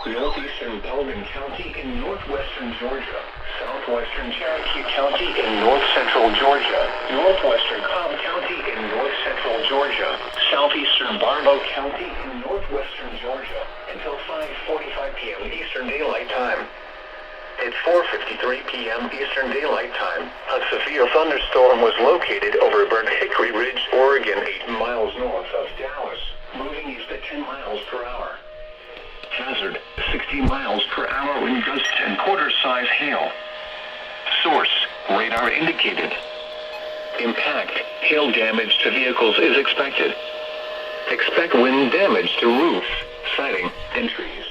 Northeastern Paulding County in northwestern Georgia, southwestern Cherokee County in north-central Georgia, northwestern Cobb County in north-central Georgia, southeastern Barlow County in northwestern Georgia, until 5:45 p.m. Eastern Daylight Time. At 4:53 p.m. Eastern Daylight Time, a severe thunderstorm was located over Burnt Hickory Ridge, Oregon, 8 miles north of Dallas, moving east at 10 miles per hour. Hazard, 60 miles per hour wind gusts and quarter-size hail. Source, radar indicated. Impact, hail damage to vehicles is expected. Expect wind damage to roofs, siding, and trees.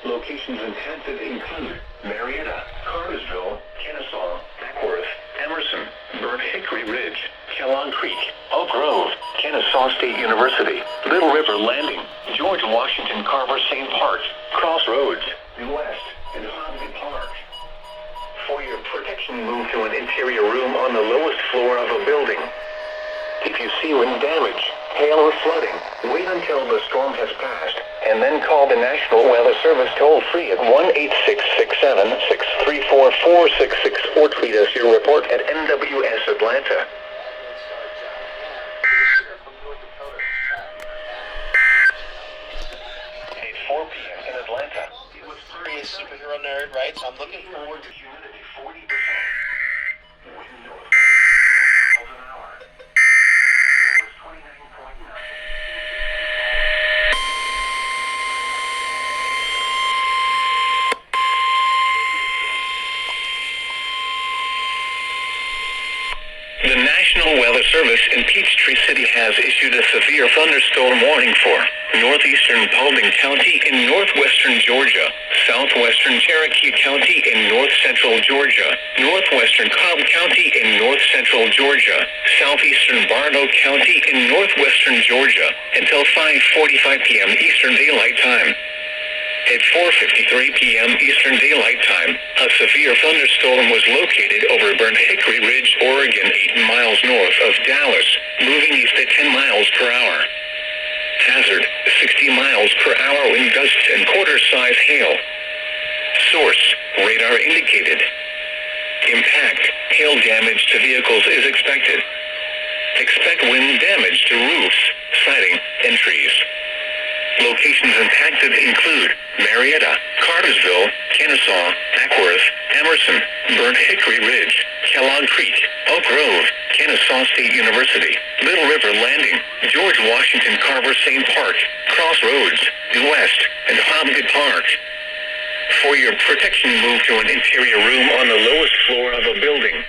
Locations impacted include Marietta, Cartersville, Kennesaw, Ackworth, Emerson, Burnt Hickory Ridge, Kellogg Creek, Oak Grove, Kennesaw State University, Little River Landing, George Washington Carver St. Park, Crossroads, New West, and Hobbit Park. For your protection, move to an interior room on the lowest floor of a building. If you see wind damage, hail or flooding, wait until the storm has passed, and then call the National Weather Service toll-free at 1-866-7-634-4664 or tweet us your report at NWS Atlanta. At 4 p.m. in Atlanta. It was pretty superhero nerd, right? So I'm looking forward to humidity 40%. Wind north miles an hour. It was 29.9. The National Weather Service in Peachtree City has issued a severe thunderstorm warning for northeastern Paulding County in northwestern Georgia, southwestern Cherokee County in north-central Georgia, northwestern Cobb County in north-central Georgia, southeastern Barlow County in northwestern Georgia, until 5:45 p.m. Eastern Daylight Time. At 4:53 p.m. Eastern Daylight Time, a severe thunderstorm was located over Burnt Hickory Ridge, Oregon, 8 miles north of Dallas, moving east at 10 miles per hour. Hazard, 60 miles per hour wind gusts and quarter-size hail. Source, radar indicated. Impact, hail damage to vehicles is expected. Expect wind damage to roofs, siding, and trees. Locations impacted include Marietta, Cartersville, Kennesaw, Ackworth, Emerson, Burnt Hickory Ridge, Kellogg Creek, Oak Grove, Kennesaw State University, Little River Landing, George Washington Carver St. Park, Crossroads, New West, and Hobbit Park. For your protection, move to an interior room on the lowest floor of a building.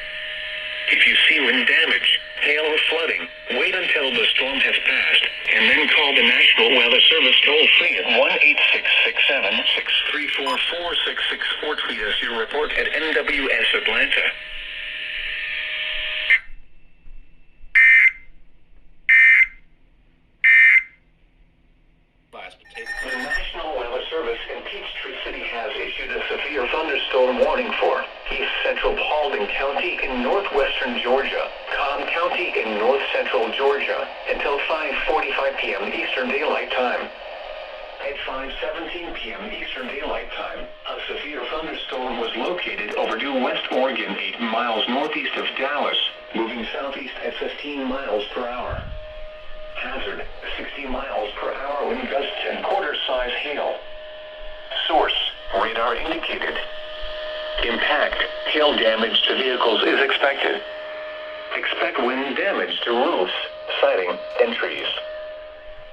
If you see wind damage, hail or flooding, wait until the storm has passed, and then call the National Weather Service toll-free at 1-866-7-634-4664 or tweet us your report at NWS Atlanta. The National Weather Service in Peachtree City has issued a severe thunderstorm warning for East Central Paulding County in northwestern Georgia, Cobb County in north-central Georgia, until 5:45 p.m. Eastern Daylight Time. At 5:17 p.m. Eastern Daylight Time, a severe thunderstorm was located over Due West, Oregon, 8 miles northeast of Dallas, moving southeast at 15 miles per hour. Hazard, 60 miles per hour wind gusts and quarter-size hail. Source, radar indicated. Impact, hail damage to vehicles is expected. Expect wind damage to roofs, siding, and trees.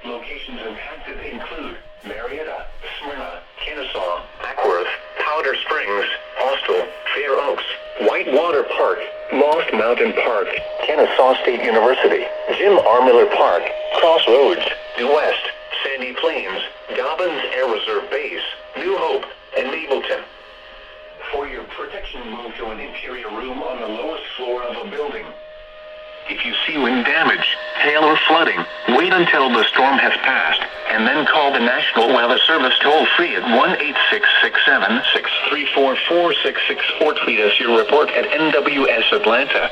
Locations impacted include Marietta, Smyrna, Kennesaw, Ackworth, Powder Springs, Austell, Fair Oaks, Whitewater Park, Lost Mountain Park, Kennesaw State University, Jim R. Miller Park, Crossroads, New West, Sandy Plains, Dobbins Air Reserve Base, New Hope, and Mableton. For your protection, move to an interior room on the lowest floor of a building. If you see wind damage, hail or flooding, wait until the storm has passed, and then call the National Weather Service toll-free at 1-866-7-634-4664 or tweet us your report at NWS Atlanta.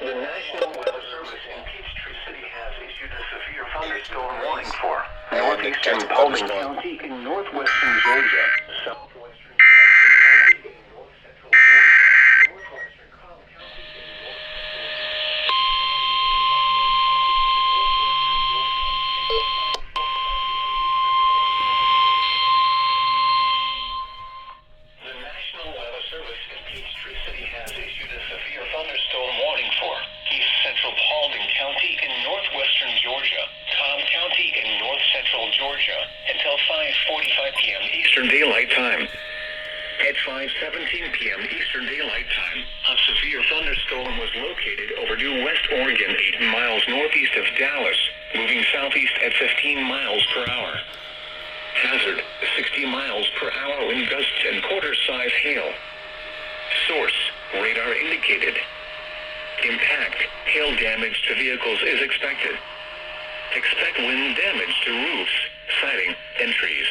The National Weather Service in Peachtree northeastern Paulding County in northwestern Georgia, southwestern County in north central Georgia, northwestern Cobb County in north The National Weather Service in Peachtree City has issued a severe thunderstorm warning for east central Paulding County in northwestern Georgia, Cobb County in north central Georgia, until 5:45 p.m. Eastern Daylight Time. At 5:17 p.m. Eastern Daylight Time, a severe thunderstorm was located over due West Oregon, 8 miles northeast of Dallas, moving southeast at 15 miles per hour. Hazard, 60 miles per hour wind gusts and quarter-size hail. Source, radar indicated. Impact, hail damage to vehicles is expected. Expect wind damage to roofs, siding, and trees.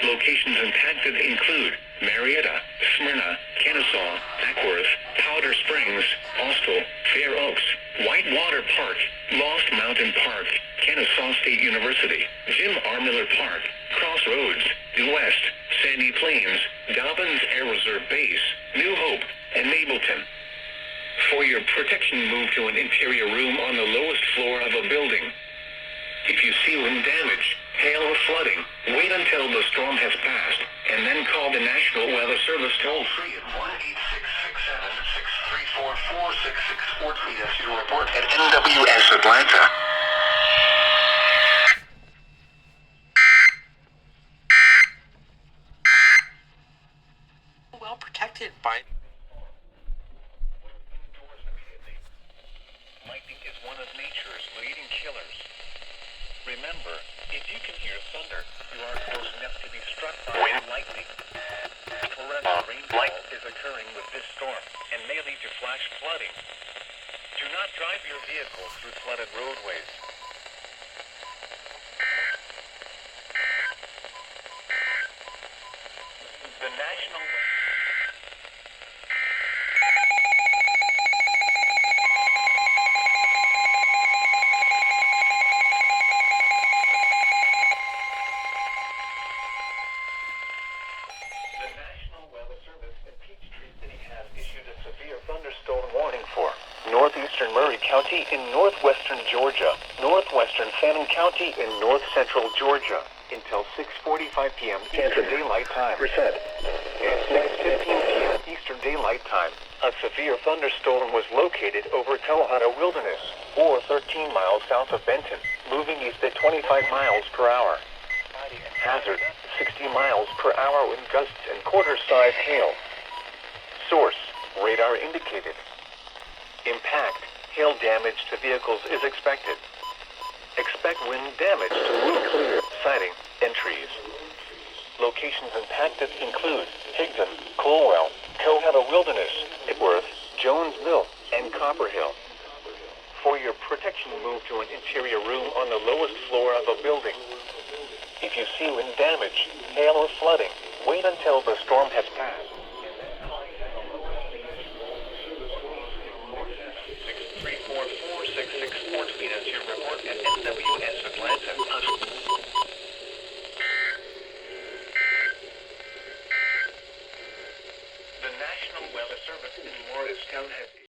Locations impacted include Marietta, Smyrna, Kennesaw, Ackworth, Powder Springs, Austell, Fair Oaks, Whitewater Park, Lost Mountain Park, Kennesaw State University, Jim R. Miller Park, Crossroads, Due West, Sandy Plains, Dobbins Air Reserve Base, New Hope, and Mableton. For your protection, move to an interior room on the lowest floor of a building. If you see wind damage, hail or flooding, wait until the storm has passed, and then call the National Weather Service toll-free at 1-866-7-634-4664 to get your report at NWS Atlanta. Well protected by Lightning is one of nature's leading killers. Remember, if you can hear thunder, you are close enough to be struck by lightning. Torrential rainfall is occurring with this storm and may lead to flash flooding. Do not drive your vehicle through flooded roadways. The National Weather Service in Peachtree City has issued a severe thunderstorm warning for northeastern Murray County in northwestern Georgia, northwestern Fannin County in north central Georgia, until 6:45 p.m. Eastern Daylight Time. At 6:15 p.m. Eastern Daylight Time, a severe thunderstorm was located over Tellahana Wilderness, or 13 miles south of Benton, moving east at 25 miles per hour. Hazard, 60 miles per hour wind gusts and quarter-size hail. Source, radar indicated. Impact, hail damage to vehicles is expected. Expect wind damage to roofs, siding, and trees. Locations impacted include Higdon, Colwell, Cohata Wilderness, Ackworth, Jones Mill, and Copper Hill. For your protection, move to an interior room on the lowest floor of a building. If you see wind damage, hail or flooding, wait until the storm has passed. 634-4664 to get us your report at NWS Atlanta. The National Weather Service in Morristown has